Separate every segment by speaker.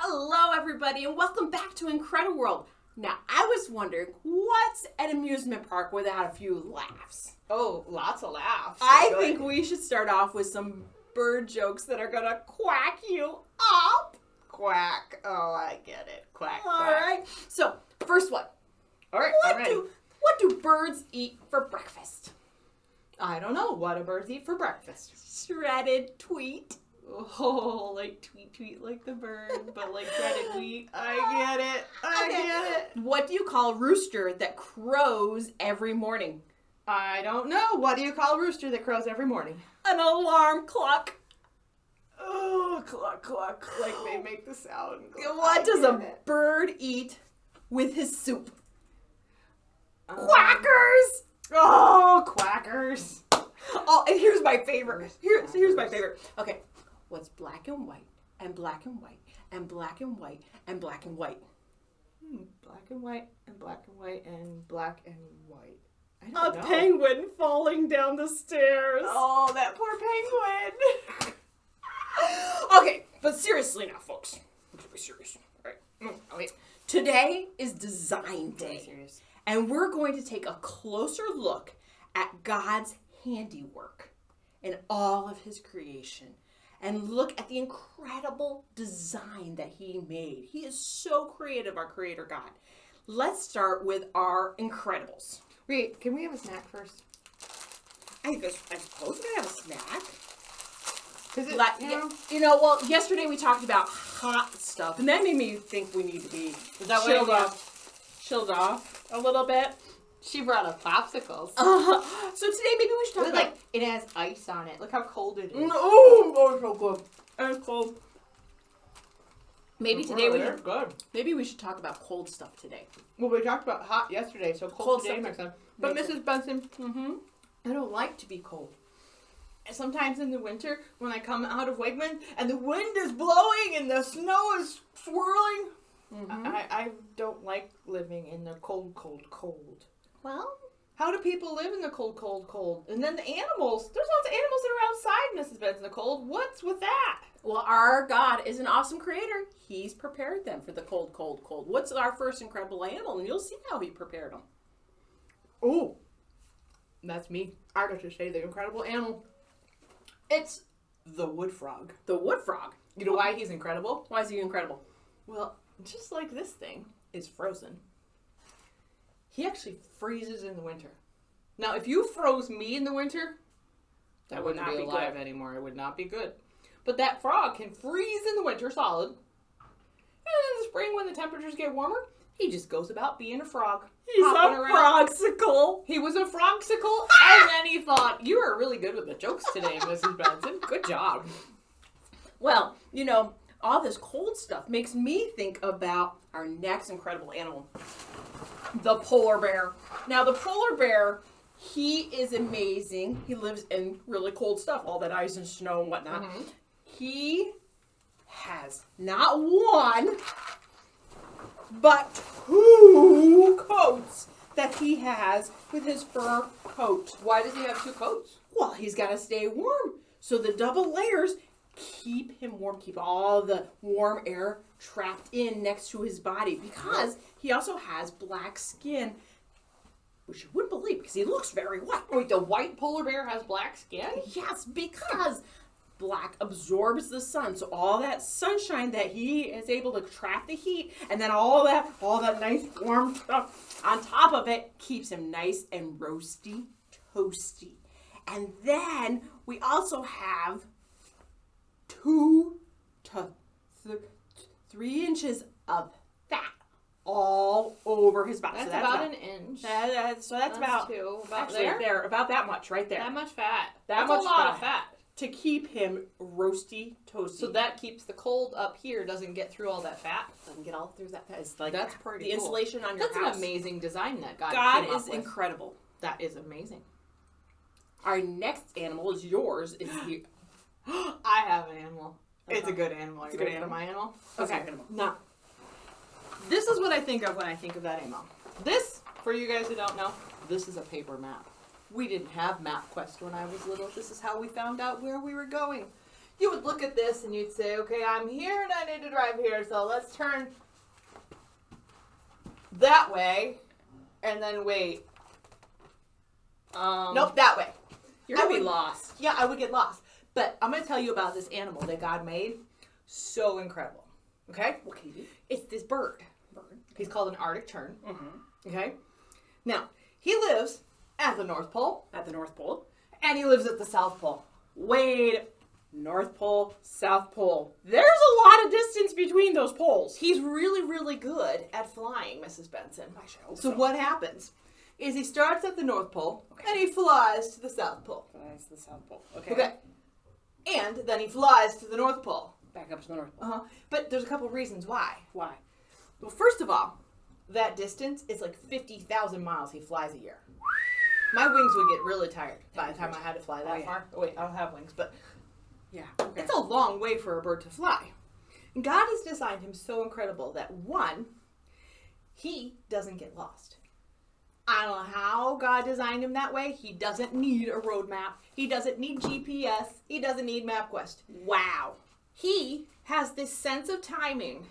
Speaker 1: Hello, everybody, and welcome back to Incredible World. Now, I was wondering, what's an amusement park without a few laughs?
Speaker 2: Oh, lots of laughs.
Speaker 1: I think we should start off with some bird jokes that are gonna quack you up.
Speaker 2: Quack. Oh, I get it. Quack,
Speaker 1: All
Speaker 2: quack.
Speaker 1: right. So, first one.
Speaker 2: All right, I'm ready.
Speaker 1: What do birds eat for breakfast?
Speaker 2: I don't know. What do birds eat for breakfast?
Speaker 1: Shredded tweet.
Speaker 2: Oh, like tweet like the bird, but like shredded wheat. I get it. I get it.
Speaker 1: What do you call a rooster that crows every morning?
Speaker 2: I don't know. What do you call a rooster that crows every morning?
Speaker 1: An alarm clock.
Speaker 2: Oh, cluck, cluck. Like they make the sound.
Speaker 1: What does a bird eat with his soup? Quackers!
Speaker 2: Oh, quackers.
Speaker 1: Oh, and here's my favorite. Here's my favorite. Okay. What's black and white, and black and white, and black and white, and black and white?
Speaker 2: Black and white, and black and white, and black and white. I
Speaker 1: A
Speaker 2: don't know.
Speaker 1: penguin falling down the stairs.
Speaker 2: Oh, that poor penguin.
Speaker 1: Okay, but seriously now, folks. We should be serious. All right. Okay. Today is Design Day.
Speaker 2: Serious.
Speaker 1: And we're going to take a closer look at God's handiwork and all of his creation. And look at the incredible design that he made. He is so creative, our creator God. Let's start with our Incredibles.
Speaker 2: Wait, can we have a snack first?
Speaker 1: I suppose we can have a snack.
Speaker 2: Because
Speaker 1: Well, yesterday we talked about hot stuff, and that made me think we need to be chilled off a little bit.
Speaker 2: She brought up popsicles.
Speaker 1: So today maybe we should talk about...
Speaker 2: it has ice on it. Look how cold it is.
Speaker 1: Oh, it's so good. It's cold. Maybe today we should talk about cold stuff today.
Speaker 2: Well, we talked about hot yesterday, so cold today
Speaker 1: stuff
Speaker 2: makes sense. But
Speaker 1: makes
Speaker 2: Mrs. Benson, I don't like to be cold. And sometimes in the winter, when I come out of Wegmans and the wind is blowing and the snow is swirling, I don't like living in the cold.
Speaker 1: Well,
Speaker 2: how do people live in the cold? And then the animals. There's lots of animals that are outside, Mrs. Benson, in the cold. What's with that?
Speaker 1: well, our God is an awesome creator. He's prepared them for the cold. What's our first incredible animal? And you'll see how he prepared them.
Speaker 2: Oh, that's me. I got to say the incredible animal. It's the wood frog.
Speaker 1: The wood frog.
Speaker 2: You know why he's incredible?
Speaker 1: Why is he incredible?
Speaker 2: Well, just like this thing is frozen. He actually freezes in the winter. Now, if you froze me in the winter, I would not be alive anymore. It would not be good. But that frog can freeze in the winter solid. And in the spring, when the temperatures get warmer, he just goes about being a frog.
Speaker 1: He's a frogsicle.
Speaker 2: He was a frogsicle, and then he thought, you are really good with the jokes today, Mrs. Benson. Good job.
Speaker 1: Well, all this cold stuff makes me think about our next incredible animal, the polar bear. Now, the polar bear, he is amazing. He lives in really cold stuff, all that ice and snow and whatnot. Mm-hmm. He has not one, but 2 coats that he has with his fur coat.
Speaker 2: Why does he have 2 coats?
Speaker 1: Well, he's got to stay warm. So the double layers keep him warm, keep all the warm air trapped in next to his body, because he also has black skin, which you wouldn't believe because he looks very white.
Speaker 2: Wait, the white polar bear has black skin?
Speaker 1: Yes, because black absorbs the sun, so all that sunshine that he is able to trap the heat, and then all that nice warm stuff on top of it keeps him nice and roasty, toasty. And then we also have 2 to 3 inches of fat all over his body.
Speaker 2: That's,
Speaker 1: so
Speaker 2: about an inch.
Speaker 1: That's about
Speaker 2: 2.
Speaker 1: About there? About that much right there.
Speaker 2: That much fat.
Speaker 1: That's
Speaker 2: a lot of fat.
Speaker 1: To keep him roasty, toasty.
Speaker 2: So that keeps the cold up here, doesn't get through all that fat.
Speaker 1: Doesn't get all through that fat. It's like
Speaker 2: that's pretty
Speaker 1: the
Speaker 2: cool.
Speaker 1: insulation on your house.
Speaker 2: That's an amazing design that God
Speaker 1: came
Speaker 2: up
Speaker 1: is
Speaker 2: with.
Speaker 1: Incredible.
Speaker 2: That is amazing.
Speaker 1: Our next animal is yours. Is here.
Speaker 2: I have an animal. It's a good animal.
Speaker 1: It's a good animal.
Speaker 2: My animal?
Speaker 1: Okay.
Speaker 2: Now, this is what I think of when I think of that animal. This, for you guys who don't know, this is a paper map. We didn't have MapQuest when I was little. This is how we found out where we were going. you would look at this and you'd say, okay, I'm here and I need to drive here, so let's turn that way and then wait. Nope, that way.
Speaker 1: You're going to be lost.
Speaker 2: Yeah, I would get lost. But I'm going to tell you about this animal that God made. So incredible. Okay?
Speaker 1: What can you do?
Speaker 2: It's this bird. He's called an Arctic tern.
Speaker 1: Mm-hmm.
Speaker 2: Okay? Now, he lives at the North Pole.
Speaker 1: At the North Pole.
Speaker 2: And he lives at the South Pole.
Speaker 1: Wait. North Pole, South Pole. There's a lot of distance between those poles.
Speaker 2: He's really, really good at flying, Mrs. Benson.
Speaker 1: I should hope
Speaker 2: So what happens is he starts at the North Pole and he flies to the South Pole.
Speaker 1: Flies to the South Pole. Okay.
Speaker 2: Okay. And then he flies to the North Pole.
Speaker 1: Back up to the North Pole.
Speaker 2: But there's a couple reasons why.
Speaker 1: Why?
Speaker 2: Well, first of all, that distance is like 50,000 miles he flies a year. My wings would get really tired by the time I had to fly that far. Oh, wait, I don't have wings, but
Speaker 1: yeah, okay.
Speaker 2: It's a long way for a bird to fly. And God has designed him so incredible that, one, he doesn't get lost. I don't know how God designed him that way. He doesn't need a road map. He doesn't need GPS. He doesn't need MapQuest.
Speaker 1: Wow.
Speaker 2: He has this sense of timing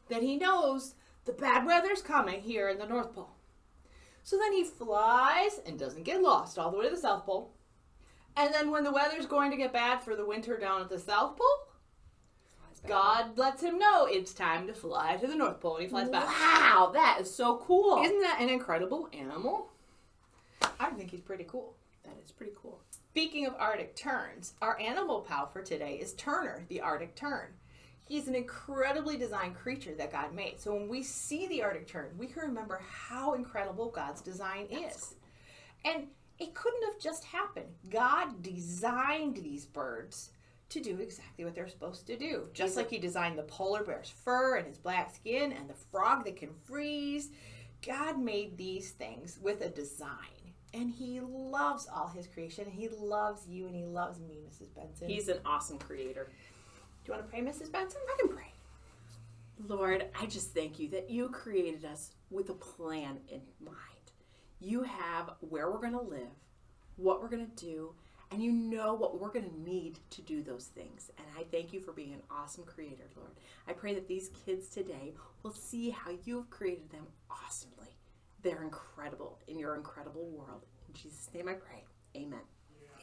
Speaker 2: that he knows the bad weather's coming here in the North Pole. So then he flies and doesn't get lost all the way to the South Pole. And then when the weather's going to get bad for the winter down at the South Pole, God lets him know it's time to fly to the North Pole, and he flies back.
Speaker 1: Wow, that is so cool.
Speaker 2: Isn't that an incredible animal? I think he's pretty cool.
Speaker 1: That is pretty cool.
Speaker 2: Speaking of Arctic terns, our animal pal for today is Turner, the Arctic tern. He's an incredibly designed creature that God made. So when we see the Arctic tern, we can remember how incredible God's design is. And it couldn't have just happened. God designed these birds to do exactly what they're supposed to do. Just like he designed the polar bear's fur and his black skin and the frog that can freeze. God made these things with a design. And he loves all his creation. He loves you and he loves me, Mrs. Benson.
Speaker 1: He's an awesome creator.
Speaker 2: Do you want to pray, Mrs. Benson?
Speaker 1: I can pray. Lord, I just thank you that you created us with a plan in mind. You have where we're going to live, what we're going to do, and you know what we're going to need to do those things. And I thank you for being an awesome creator, Lord. I pray that these kids today will see how you've created them awesomely. They're incredible in your incredible world. In Jesus' name I pray. Amen.